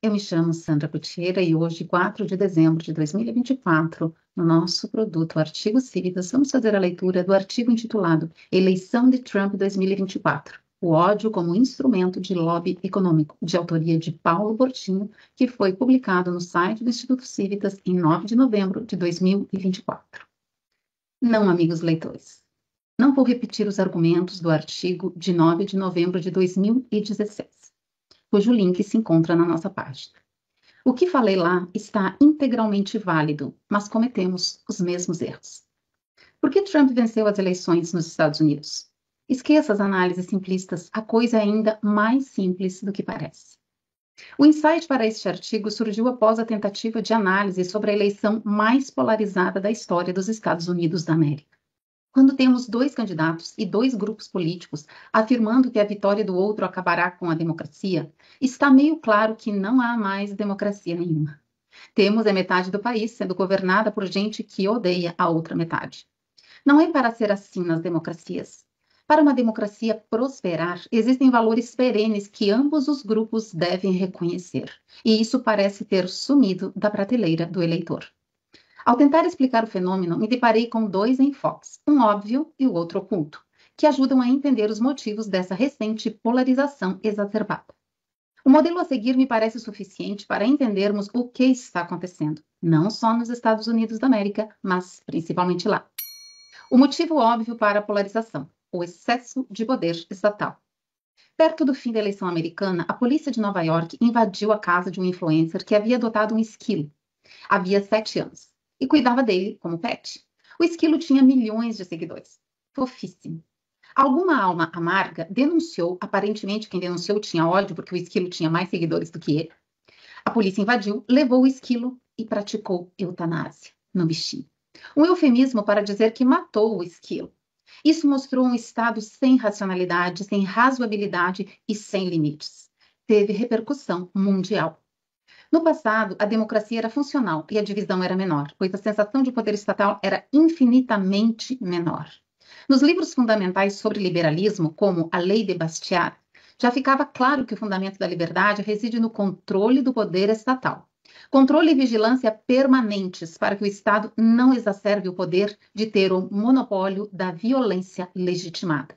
Eu me chamo Sandra Gutierrez e hoje, 4 de dezembro de 2024, no nosso produto Artigo Cívitas, vamos fazer a leitura do artigo intitulado Eleição de Trump 2024, o ódio como instrumento de lobby econômico, de autoria de Paulo Bortinho, que foi publicado no site do Instituto Cívitas em 9 de novembro de 2024. Não, amigos leitores, não vou repetir os argumentos do artigo de 9 de novembro de 2016. Cujo link se encontra na nossa página. O que falei lá está integralmente válido, mas cometemos os mesmos erros. Por que Trump venceu as eleições nos Estados Unidos? Esqueça as análises simplistas, a coisa é ainda mais simples do que parece. O insight para este artigo surgiu após a tentativa de análise sobre a eleição mais polarizada da história dos Estados Unidos da América. Quando temos dois candidatos e dois grupos políticos afirmando que a vitória do outro acabará com a democracia, está meio claro que não há mais democracia nenhuma. Temos a metade do país sendo governada por gente que odeia a outra metade. Não é para ser assim nas democracias. Para uma democracia prosperar, existem valores perenes que ambos os grupos devem reconhecer, e isso parece ter sumido da prateleira do eleitor. Ao tentar explicar o fenômeno, me deparei com dois enfoques, um óbvio e o outro oculto, que ajudam a entender os motivos dessa recente polarização exacerbada. O modelo a seguir me parece suficiente para entendermos o que está acontecendo, não só nos Estados Unidos da América, mas principalmente lá. O motivo óbvio para a polarização: o excesso de poder estatal. Perto do fim da eleição americana, a polícia de Nova York invadiu a casa de um influencer que havia adotado um esquilo. Havia 7 anos. E cuidava dele como pet. O esquilo tinha milhões de seguidores. Fofíssimo. Alguma alma amarga denunciou, aparentemente quem denunciou tinha ódio porque o esquilo tinha mais seguidores do que ele. A polícia invadiu, levou o esquilo e praticou eutanásia no bichinho. Um eufemismo para dizer que matou o esquilo. Isso mostrou um estado sem racionalidade, sem razoabilidade e sem limites. Teve repercussão mundial. No passado, a democracia era funcional e a divisão era menor, pois a sensação de poder estatal era infinitamente menor. Nos livros fundamentais sobre liberalismo, como a Lei de Bastiat, já ficava claro que o fundamento da liberdade reside no controle do poder estatal. Controle e vigilância permanentes para que o Estado não exacerbe o poder de ter o monopólio da violência legitimada.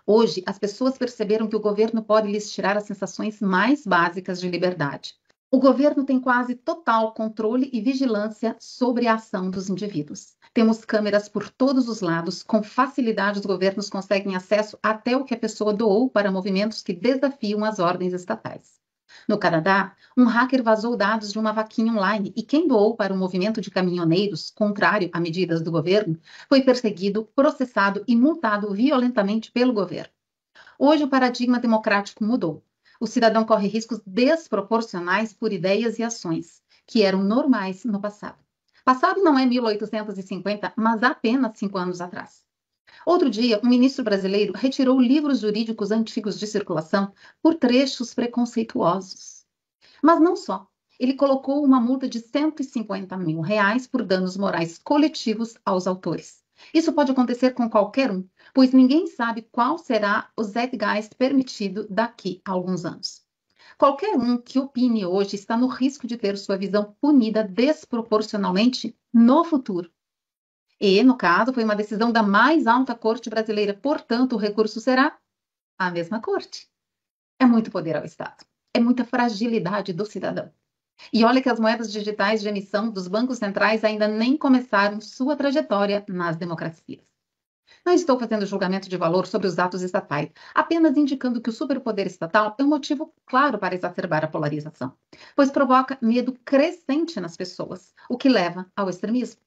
Hoje, as pessoas perceberam que o governo pode lhes tirar as sensações mais básicas de liberdade. O governo tem quase total controle e vigilância sobre a ação dos indivíduos. Temos câmeras por todos os lados, com facilidade os governos conseguem acesso até o que a pessoa doou para movimentos que desafiam as ordens estatais. No Canadá, um hacker vazou dados de uma vaquinha online e quem doou para um movimento de caminhoneiros, contrário a medidas do governo, foi perseguido, processado e multado violentamente pelo governo. Hoje o paradigma democrático mudou. O cidadão corre riscos desproporcionais por ideias e ações, que eram normais no passado. Passado não é 1850, mas apenas 5 anos atrás. Outro dia, um ministro brasileiro retirou livros jurídicos antigos de circulação por trechos preconceituosos. Mas não só. Ele colocou uma multa de R$ 150 mil por danos morais coletivos aos autores. Isso pode acontecer com qualquer um, pois ninguém sabe qual será o zeitgeist permitido daqui a alguns anos. Qualquer um que opine hoje está no risco de ter sua visão punida desproporcionalmente no futuro. E, no caso, foi uma decisão da mais alta corte brasileira, portanto, o recurso será a mesma corte. É muito poder ao Estado, é muita fragilidade do cidadão. E olha que as moedas digitais de emissão dos bancos centrais ainda nem começaram sua trajetória nas democracias. Não estou fazendo julgamento de valor sobre os atos estatais, apenas indicando que o superpoder estatal é um motivo claro para exacerbar a polarização, pois provoca medo crescente nas pessoas, o que leva ao extremismo.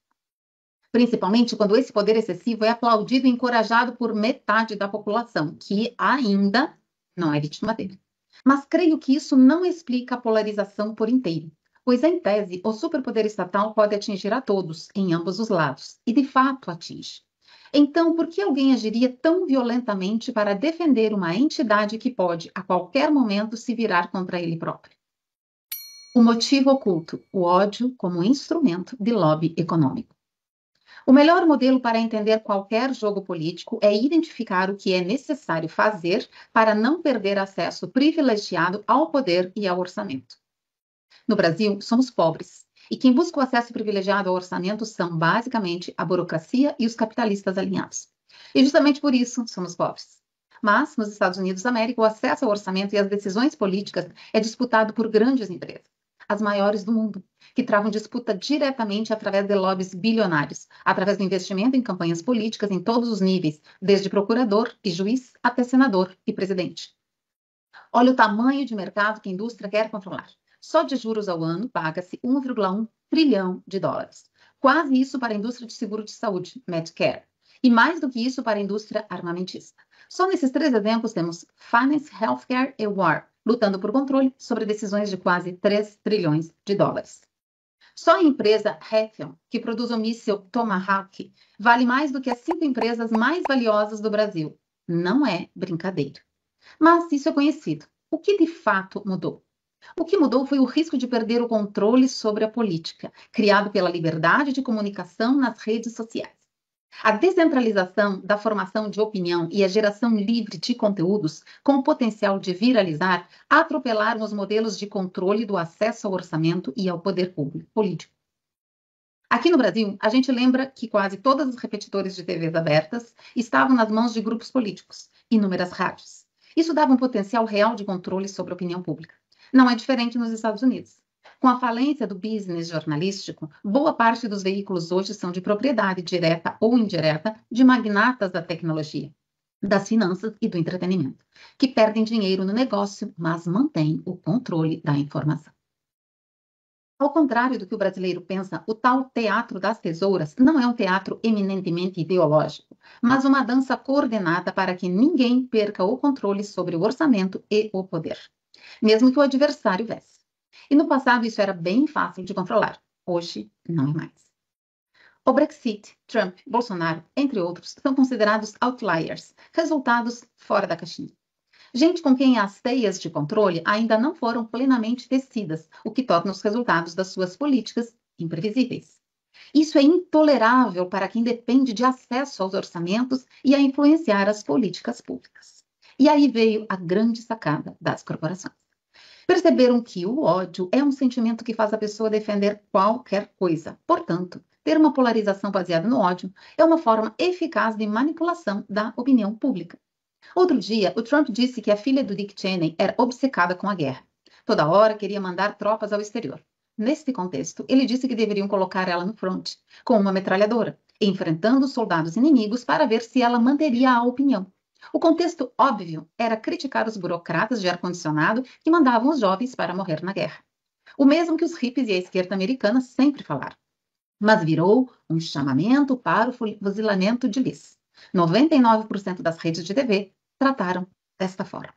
Principalmente quando esse poder excessivo é aplaudido e encorajado por metade da população, que ainda não é vítima dele. Mas creio que isso não explica a polarização por inteiro, pois, em tese, o superpoder estatal pode atingir a todos, em ambos os lados, e de fato atinge. Então, por que alguém agiria tão violentamente para defender uma entidade que pode, a qualquer momento, se virar contra ele próprio? O motivo oculto: o ódio como instrumento de lobby econômico. O melhor modelo para entender qualquer jogo político é identificar o que é necessário fazer para não perder acesso privilegiado ao poder e ao orçamento. No Brasil, somos pobres. E quem busca o acesso privilegiado ao orçamento são, basicamente, a burocracia e os capitalistas alinhados. E justamente por isso somos pobres. Mas, nos Estados Unidos da América, o acesso ao orçamento e às decisões políticas é disputado por grandes empresas, as maiores do mundo, que travam disputa diretamente através de lobbies bilionários, através do investimento em campanhas políticas em todos os níveis, desde procurador e juiz até senador e presidente. Olha o tamanho de mercado que a indústria quer controlar. Só de juros ao ano paga-se 1,1 trilhão de dólares. Quase isso para a indústria de seguro de saúde, Medicare. E mais do que isso para a indústria armamentista. Só nesses três exemplos temos Finance, Healthcare e War, lutando por controle sobre decisões de quase 3 trilhões de dólares. Só a empresa Raytheon, que produz o míssil Tomahawk, vale mais do que as 5 empresas mais valiosas do Brasil. Não é brincadeira. Mas isso é conhecido. O que de fato mudou? O que mudou foi o risco de perder o controle sobre a política, criado pela liberdade de comunicação nas redes sociais. A descentralização da formação de opinião e a geração livre de conteúdos com o potencial de viralizar atropelaram os modelos de controle do acesso ao orçamento e ao poder público político. Aqui no Brasil, a gente lembra que quase todos os repetidores de TVs abertas estavam nas mãos de grupos políticos, inúmeras rádios. Isso dava um potencial real de controle sobre a opinião pública. Não é diferente nos Estados Unidos. Com a falência do business jornalístico, boa parte dos veículos hoje são de propriedade direta ou indireta de magnatas da tecnologia, das finanças e do entretenimento, que perdem dinheiro no negócio, mas mantêm o controle da informação. Ao contrário do que o brasileiro pensa, o tal teatro das tesouras não é um teatro eminentemente ideológico, mas uma dança coordenada para que ninguém perca o controle sobre o orçamento e o poder, mesmo que o adversário vesse. E no passado isso era bem fácil de controlar, hoje não é mais. O Brexit, Trump, Bolsonaro, entre outros, são considerados outliers, resultados fora da caixinha. Gente com quem as teias de controle ainda não foram plenamente tecidas, o que torna os resultados das suas políticas imprevisíveis. Isso é intolerável para quem depende de acesso aos orçamentos e a influenciar as políticas públicas. E aí veio a grande sacada das corporações. Perceberam que o ódio é um sentimento que faz a pessoa defender qualquer coisa. Portanto, ter uma polarização baseada no ódio é uma forma eficaz de manipulação da opinião pública. Outro dia, o Trump disse que a filha do Dick Cheney era obcecada com a guerra. Toda hora queria mandar tropas ao exterior. Neste contexto, ele disse que deveriam colocar ela no front, com uma metralhadora, enfrentando soldados inimigos para ver se ela manteria a opinião. O contexto óbvio era criticar os burocratas de ar-condicionado que mandavam os jovens para morrer na guerra. O mesmo que os hippies e a esquerda americana sempre falaram. Mas virou um chamamento para o fuzilamento de Liz. 99% das redes de TV trataram desta forma.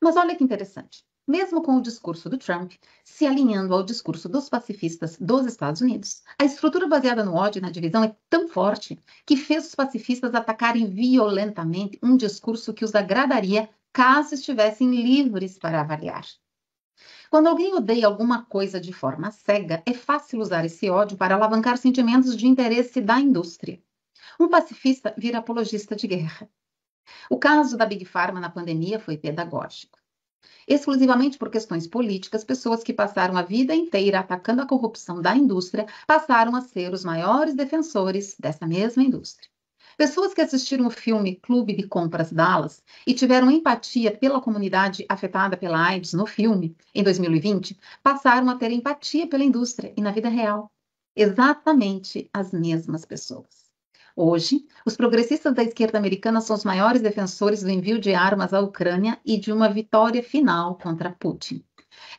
Mas olha que interessante. Mesmo com o discurso do Trump se alinhando ao discurso dos pacifistas dos Estados Unidos, a estrutura baseada no ódio e na divisão é tão forte que fez os pacifistas atacarem violentamente um discurso que os agradaria caso estivessem livres para avaliar. Quando alguém odeia alguma coisa de forma cega, é fácil usar esse ódio para alavancar sentimentos de interesse da indústria. Um pacifista vira apologista de guerra. O caso da Big Pharma na pandemia foi pedagógico. Exclusivamente por questões políticas, pessoas que passaram a vida inteira atacando a corrupção da indústria passaram a ser os maiores defensores dessa mesma indústria. Pessoas que assistiram o filme Clube de Compras Dallas e tiveram empatia pela comunidade afetada pela AIDS no filme, em 2020, passaram a ter empatia pela indústria e na vida real. Exatamente as mesmas pessoas. Hoje, os progressistas da esquerda americana são os maiores defensores do envio de armas à Ucrânia e de uma vitória final contra Putin.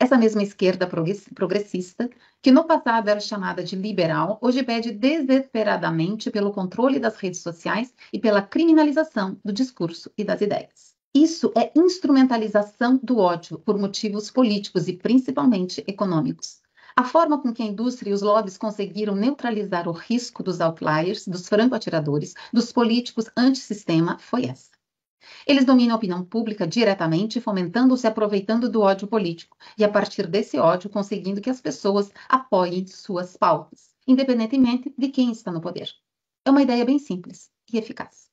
Essa mesma esquerda progressista, que no passado era chamada de liberal, hoje pede desesperadamente pelo controle das redes sociais e pela criminalização do discurso e das ideias. Isso é instrumentalização do ódio por motivos políticos e principalmente econômicos. A forma com que a indústria e os lobbies conseguiram neutralizar o risco dos outliers, dos franco-atiradores, dos políticos antissistema foi essa. Eles dominam a opinião pública diretamente, fomentando ou se aproveitando do ódio político, e a partir desse ódio conseguindo que as pessoas apoiem suas pautas, independentemente de quem está no poder. É uma ideia bem simples e eficaz.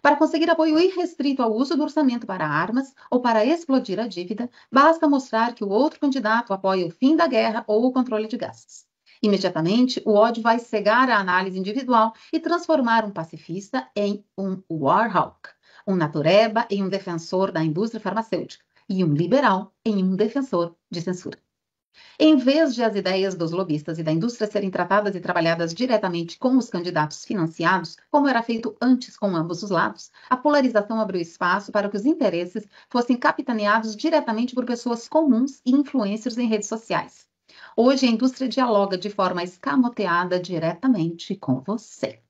Para conseguir apoio irrestrito ao uso do orçamento para armas ou para explodir a dívida, basta mostrar que o outro candidato apoia o fim da guerra ou o controle de gastos. Imediatamente, o ódio vai cegar a análise individual e transformar um pacifista em um warhawk, um natureba em um defensor da indústria farmacêutica e um liberal em um defensor de censura. Em vez de as ideias dos lobistas e da indústria serem tratadas e trabalhadas diretamente com os candidatos financiados, como era feito antes com ambos os lados, a polarização abriu espaço para que os interesses fossem capitaneados diretamente por pessoas comuns e influencers em redes sociais. Hoje, a indústria dialoga de forma escamoteada diretamente com você.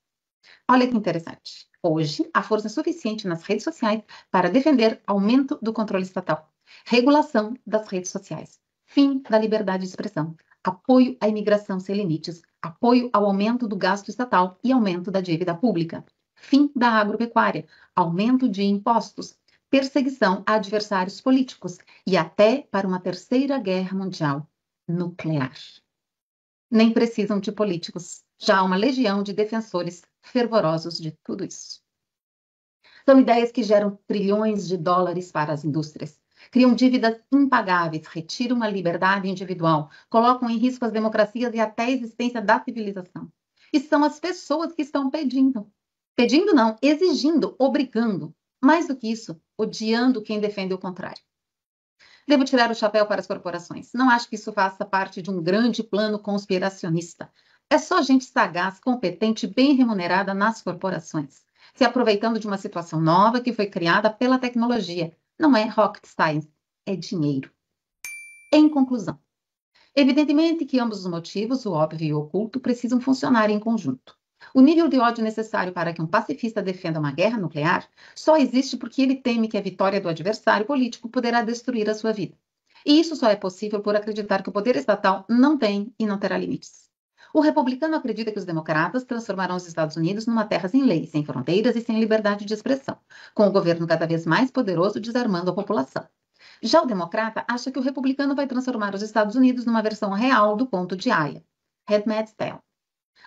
Olha que interessante. Hoje, há força suficiente nas redes sociais para defender aumento do controle estatal, regulação das redes sociais, fim da liberdade de expressão, apoio à imigração sem limites, apoio ao aumento do gasto estatal e aumento da dívida pública, fim da agropecuária, aumento de impostos, perseguição a adversários políticos e até para uma terceira guerra mundial nuclear. Nem precisam de políticos. Já há uma legião de defensores fervorosos de tudo isso. São ideias que geram trilhões de dólares para as indústrias, criam dívidas impagáveis, retiram a liberdade individual, colocam em risco as democracias e até a existência da civilização. E são as pessoas que estão pedindo. Pedindo não, exigindo, obrigando. Mais do que isso, odiando quem defende o contrário. Devo tirar o chapéu para as corporações. Não acho que isso faça parte de um grande plano conspiracionista. É só gente sagaz, competente, bem remunerada nas corporações, se aproveitando de uma situação nova que foi criada pela tecnologia. Não é rocket science, é dinheiro. Em conclusão, evidentemente que ambos os motivos, o óbvio e o oculto, precisam funcionar em conjunto. O nível de ódio necessário para que um pacifista defenda uma guerra nuclear só existe porque ele teme que a vitória do adversário político poderá destruir a sua vida. E isso só é possível por acreditar que o poder estatal não tem e não terá limites. O republicano acredita que os democratas transformarão os Estados Unidos numa terra sem leis, sem fronteiras e sem liberdade de expressão, com o governo cada vez mais poderoso desarmando a população. Já o democrata acha que o republicano vai transformar os Estados Unidos numa versão real do conto de Aya, Handmaid's Tale.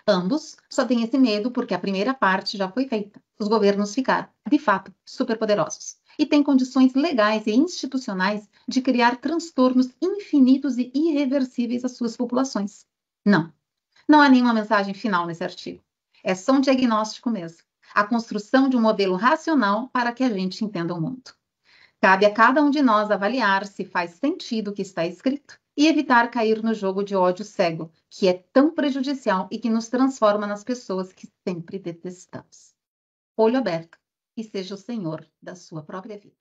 Ambos só têm esse medo porque a primeira parte já foi feita. Os governos ficaram, de fato, superpoderosos e têm condições legais e institucionais de criar transtornos infinitos e irreversíveis às suas populações. Não há nenhuma mensagem final nesse artigo. É só um diagnóstico mesmo. A construção de um modelo racional para que a gente entenda o mundo. Cabe a cada um de nós avaliar se faz sentido o que está escrito e evitar cair no jogo de ódio cego, que é tão prejudicial e que nos transforma nas pessoas que sempre detestamos. Olho aberto e seja o senhor da sua própria vida.